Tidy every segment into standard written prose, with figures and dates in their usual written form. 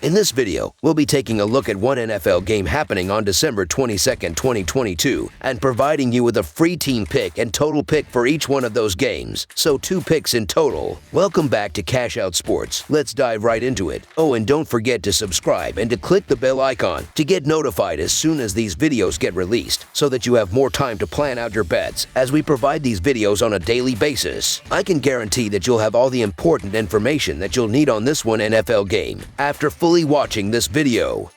In this video, we'll be taking a look at one NFL game happening on December 22nd, 2022, and providing you with a free team pick and total pick for each one of those games, so 2 picks in total. Welcome back to Cash Out Sports. Let's dive right into it. Oh, and don't forget to subscribe and to click the bell icon to get notified as soon as these videos get released, so that you have more time to plan out your bets as we provide these videos on a daily basis. I can guarantee that you'll have all the important information that you'll need on this one NFL game after fully watching this video.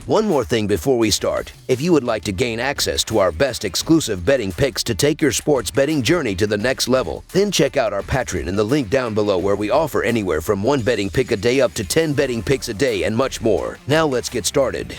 One more thing before we start. If you would like to gain access to our best exclusive betting picks to take your sports betting journey to the next level, then check out our Patreon in the link down below, where we offer anywhere from 1 betting pick a day up to 10 betting picks a day and much more. Now let's get started.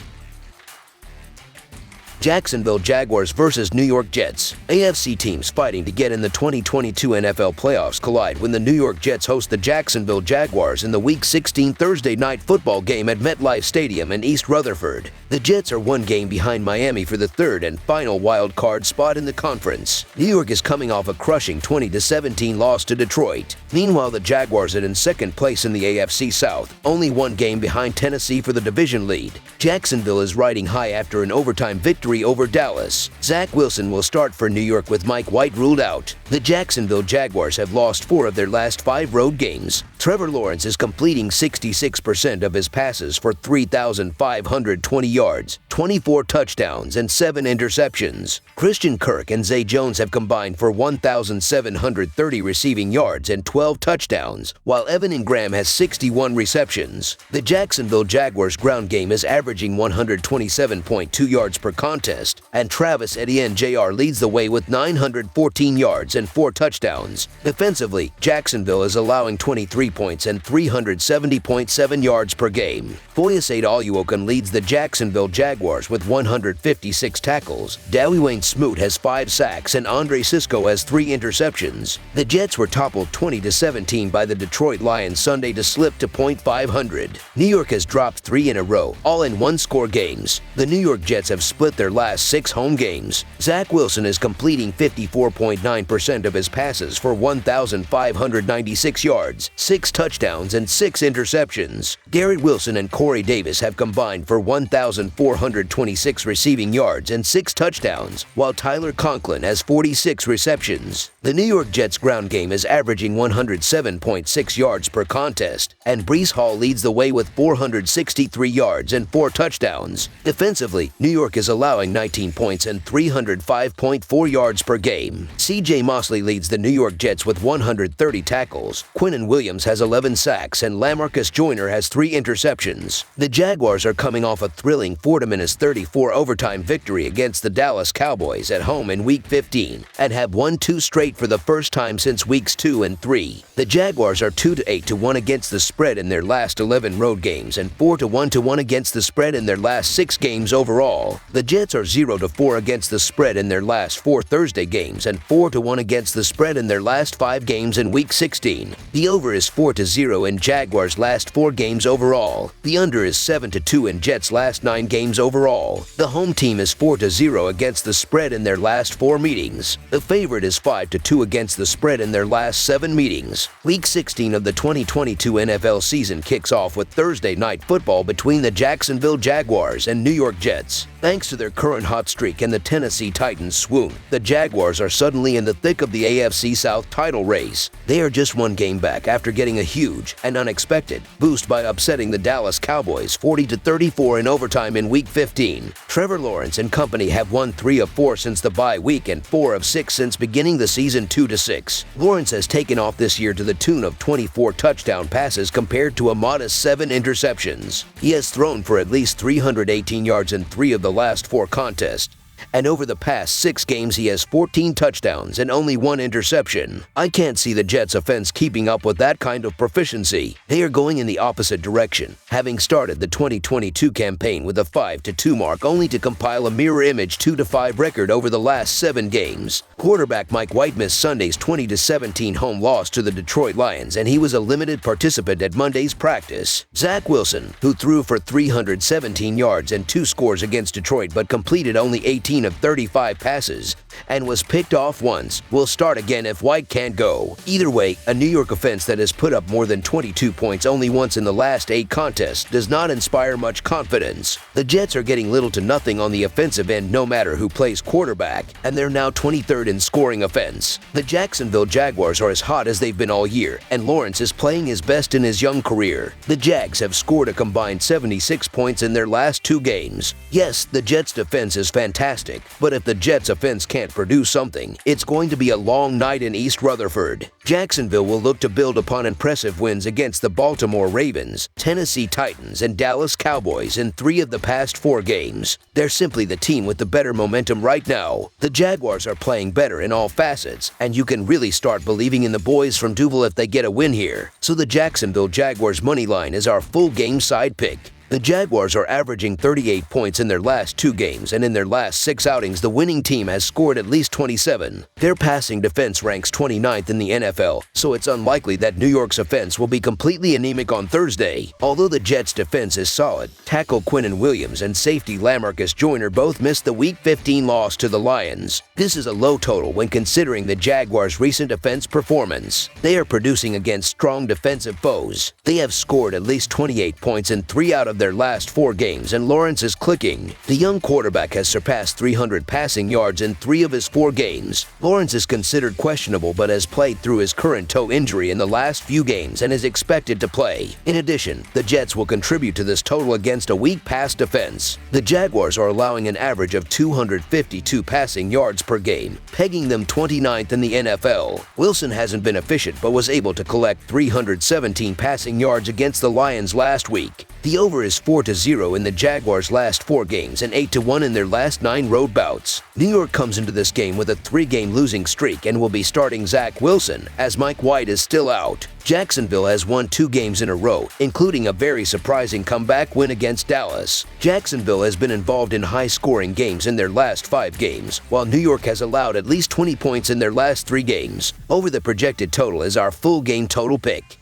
Jacksonville Jaguars versus New York Jets. AFC teams fighting to get in the 2022 NFL playoffs collide when the New York Jets host the Jacksonville Jaguars in the Week 16 Thursday night football game at MetLife Stadium in East Rutherford. The Jets are 1 game behind Miami for the third and final wild card spot in the conference. New York is coming off a crushing 20-17 loss to Detroit. Meanwhile, the Jaguars are in second place in the AFC South, only 1 game behind Tennessee for the division lead. Jacksonville is riding high after an overtime victory over Dallas. Zach Wilson will start for New York with Mike White ruled out. The Jacksonville Jaguars have lost 4 of their last 5 road games. Trevor Lawrence is completing 66% of his passes for 3,520 yards, 24 touchdowns, and 7 interceptions. Christian Kirk and Zay Jones have combined for 1,730 receiving yards and 12 touchdowns, while Evan Ingram has 61 receptions. The Jacksonville Jaguars ground game is averaging 127.2 yards per contest, and Travis Etienne Jr. leads the way with 914 yards and 4 touchdowns. Defensively, Jacksonville is allowing 23 points and 370.7 yards per game. Foyesade Oluokun leads the Jacksonville Jaguars with 156 tackles. Dowie Wayne Smoot has 5 sacks, and Andre Cisco has 3 interceptions. The Jets were toppled 20-17 by the Detroit Lions Sunday to slip to .500. New York has dropped 3 in a row, all in 1-score games. The New York Jets have split their last 6 home games. Zach Wilson is completing 54.9% of his passes for 1,596 yards, 6 touchdowns, and 6 interceptions. Garrett Wilson and Corey Davis have combined for 1,426 receiving yards and 6 touchdowns, while Tyler Conklin has 46 receptions. The New York Jets ground game is averaging 107.6 yards per contest, and Breece Hall leads the way with 463 yards and 4 touchdowns. Defensively, New York is allowing 19 points and 305.4 yards per game. C.J. Mosley leads the New York Jets with 130 tackles. Quinnen Williams has 11 sacks, and Lamarcus Joyner has 3 interceptions. The Jaguars are coming off a thrilling 40-34 overtime victory against the Dallas Cowboys at home in Week 15, and have won 2 straight for the first time since Weeks 2 and 3. The Jaguars are 2-8-1 against the spread in their last 11 road games and 4-1-1 against the spread in their last 6 games overall. The Jets are 0-4 against the spread in their last 4 Thursday games and 4-1 against the spread in their last 5 games in Week 16. The over is 4-0 in Jaguars' last 4 games overall. The under is 7-2 in Jets' last 9 games overall. The home team is 4-0 against the spread in their last 4 meetings. The favorite is 5-2 against the spread in their last 7 meetings. Week 16 of the 2022 NFL season kicks off with Thursday night football between the Jacksonville Jaguars and New York Jets. Thanks to their current hot streak and the Tennessee Titans' swoon, the Jaguars are suddenly in the thick of the AFC South title race. They are just 1 game back after getting a huge and unexpected boost by upsetting the Dallas Cowboys 40-34 in overtime in Week 15. Trevor Lawrence and company have won 3 of 4 since the bye week and 4 of 6 since beginning the season 2-6. Lawrence has taken off this year to the tune of 24 touchdown passes compared to a modest 7 interceptions. He has thrown for at least 318 yards in 3 of the last 4 contests, and over the past 6 games he has 14 touchdowns and only 1 interception. I can't see the Jets' offense keeping up with that kind of proficiency. They are going in the opposite direction, having started the 2022 campaign with a 5-2 mark only to compile a mirror image 2-5 record over the last 7 games. Quarterback Mike White missed Sunday's 20-17 home loss to the Detroit Lions, and he was a limited participant at Monday's practice. Zach Wilson, who threw for 317 yards and 2 scores against Detroit but completed only 18 19 of 35 passes and was picked off once. Will start again if White can't go. Either way, a New York offense that has put up more than 22 points only once in the last 8 contests does not inspire much confidence. The Jets are getting little to nothing on the offensive end no matter who plays quarterback, and they're now 23rd in scoring offense. The Jacksonville Jaguars are as hot as they've been all year, and Lawrence is playing his best in his young career. The Jags have scored a combined 76 points in their last 2 games. Yes, the Jets' defense is fantastic, but if the Jets' offense can't produce something, it's going to be a long night in East Rutherford. Jacksonville will look to build upon impressive wins against the Baltimore Ravens, Tennessee Titans, and Dallas Cowboys in 3 of the past 4 games. They're simply the team with the better momentum right now. The Jaguars are playing better in all facets, and you can really start believing in the boys from Duval if they get a win here. So the Jacksonville Jaguars money line is our full game side pick. The Jaguars are averaging 38 points in their last 2 games, and in their last 6 outings, the winning team has scored at least 27. Their passing defense ranks 29th in the NFL, so it's unlikely that New York's offense will be completely anemic on Thursday. Although the Jets' defense is solid, tackle Quinnen Williams and safety Lamarcus Joyner both missed the Week 15 loss to the Lions. This is a low total when considering the Jaguars' recent defense performance. They are producing against strong defensive foes. They have scored at least 28 points in 3 out of their last 4 games, and Lawrence is clicking. The young quarterback has surpassed 300 passing yards in 3 of his 4 games. Lawrence is considered questionable but has played through his current toe injury in the last few games and is expected to play. In addition, the Jets will contribute to this total against a weak pass defense. The Jaguars are allowing an average of 252 passing yards per game, pegging them 29th in the NFL. Wilson hasn't been efficient but was able to collect 317 passing yards against the Lions last week. The over is 4-0 in the Jaguars' last 4 games and 8-1 in their last 9 road bouts. New York comes into this game with a 3-game losing streak and will be starting Zach Wilson, as Mike White is still out. Jacksonville has won 2 games in a row, including a very surprising comeback win against Dallas. Jacksonville has been involved in high-scoring games in their last 5 games, while New York has allowed at least 20 points in their last 3 games. Over the projected total is our full game total pick.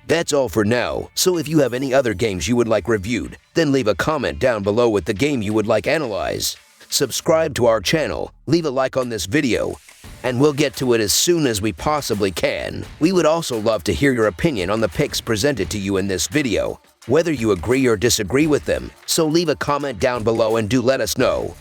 That's all for now, so if you have any other games you would like reviewed, then leave a comment down below with the game you would like analyzed. Subscribe to our channel, leave a like on this video, and we'll get to it as soon as we possibly can. We would also love to hear your opinion on the picks presented to you in this video, whether you agree or disagree with them, so leave a comment down below and do let us know.